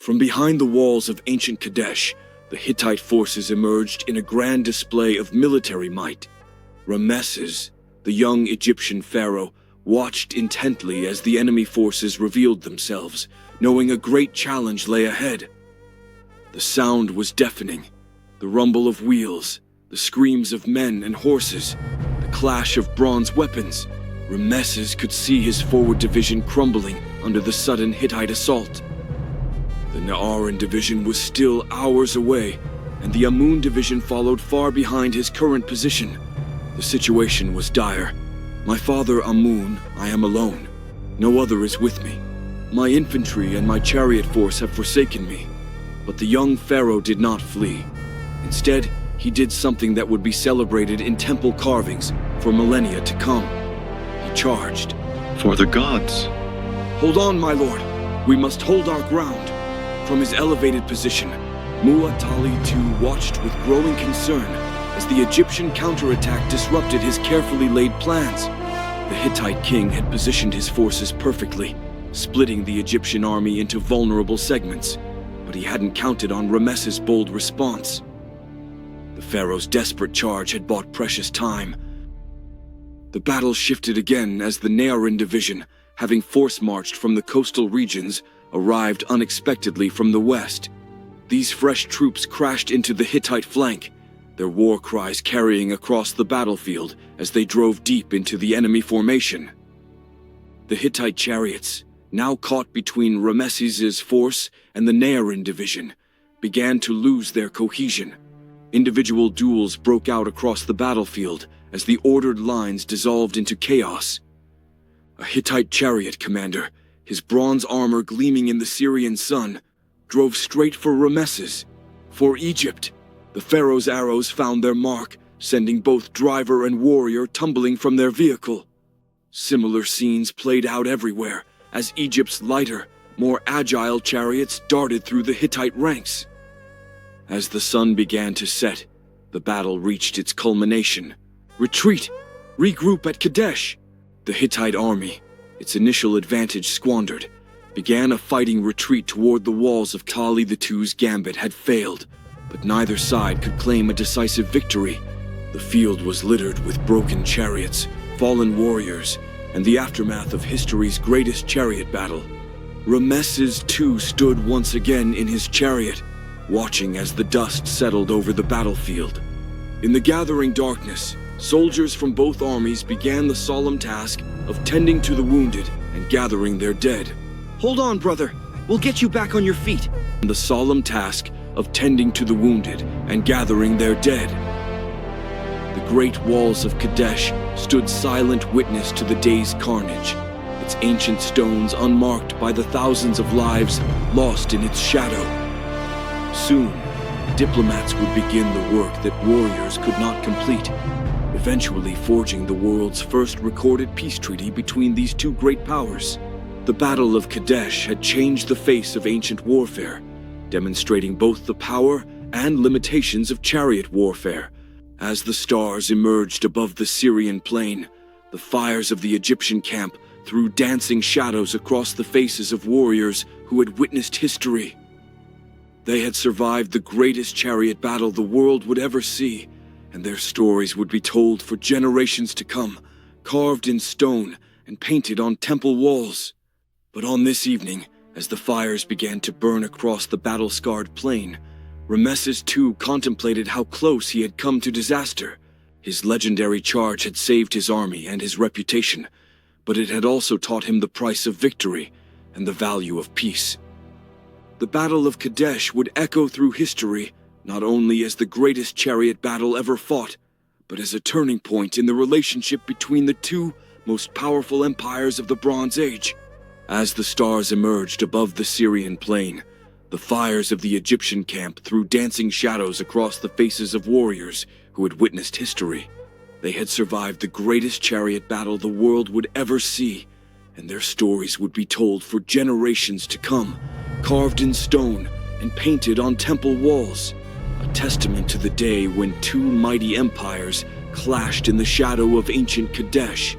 From behind the walls of ancient Kadesh, the Hittite forces emerged in a grand display of military might. Ramses, the young Egyptian pharaoh, watched intently as the enemy forces revealed themselves, knowing a great challenge lay ahead. The sound was deafening. The rumble of wheels, the screams of men and horses, the clash of bronze weapons. Ramses could see his forward division crumbling under the sudden Hittite assault. The Naaran division was still hours away, and the Amun division followed far behind his current position. The situation was dire. My father Amun, I am alone. No other is with me. My infantry and my chariot force have forsaken me. But the young pharaoh did not flee. Instead, he did something that would be celebrated in temple carvings for millennia to come. He charged. For the gods. Hold on, my lord. We must hold our ground. From his elevated position, Muwatalli II watched with growing concern as the Egyptian counterattack disrupted his carefully laid plans. The Hittite king had positioned his forces perfectly, splitting the Egyptian army into vulnerable segments, but he hadn't counted on Ramses' bold response. The pharaoh's desperate charge had bought precious time. The battle shifted again as the Naaran division, having force-marched from the coastal regions, arrived unexpectedly from the west. These fresh troops crashed into the Hittite flank, their war cries carrying across the battlefield as they drove deep into the enemy formation. The Hittite chariots, now caught between Ramses' force and the Naaran division, began to lose their cohesion. Individual duels broke out across the battlefield as the ordered lines dissolved into chaos. A Hittite chariot commander, his bronze armor gleaming in the Syrian sun, drove straight for Ramses. For Egypt, the pharaoh's arrows found their mark, sending both driver and warrior tumbling from their vehicle. Similar scenes played out everywhere as Egypt's lighter, more agile chariots darted through the Hittite ranks. As the sun began to set, the battle reached its culmination. Retreat! Regroup at Kadesh! The Hittite army, its initial advantage squandered, began a fighting retreat toward the walls of Muwatalli II's gambit had failed, but neither side could claim a decisive victory. The field was littered with broken chariots, fallen warriors, and the aftermath of history's greatest chariot battle. Ramses II stood once again in his chariot, watching as the dust settled over the battlefield. In the gathering darkness, soldiers from both armies began the solemn task of tending to the wounded and gathering their dead. Hold on, brother. We'll get you back on your feet. The solemn task of tending to the wounded and gathering their dead. The great walls of Kadesh stood silent witness to the day's carnage, its ancient stones unmarked by the thousands of lives lost in its shadow. Soon, diplomats would begin the work that warriors could not complete, eventually forging the world's first recorded peace treaty between these two great powers. The Battle of Kadesh had changed the face of ancient warfare, demonstrating both the power and limitations of chariot warfare. As the stars emerged above the Syrian plain, the fires of the Egyptian camp threw dancing shadows across the faces of warriors who had witnessed history. They had survived the greatest chariot battle the world would ever see, and their stories would be told for generations to come, carved in stone and painted on temple walls. But on this evening, as the fires began to burn across the battle-scarred plain, Ramses II contemplated how close he had come to disaster. His legendary charge had saved his army and his reputation, but it had also taught him the price of victory and the value of peace. The Battle of Kadesh would echo through history, not only as the greatest chariot battle ever fought, but as a turning point in the relationship between the two most powerful empires of the Bronze Age. As the stars emerged above the Syrian plain, the fires of the Egyptian camp threw dancing shadows across the faces of warriors who had witnessed history. They had survived the greatest chariot battle the world would ever see, and their stories would be told for generations to come, carved in stone and painted on temple walls, a testament to the day when two mighty empires clashed in the shadow of ancient Kadesh.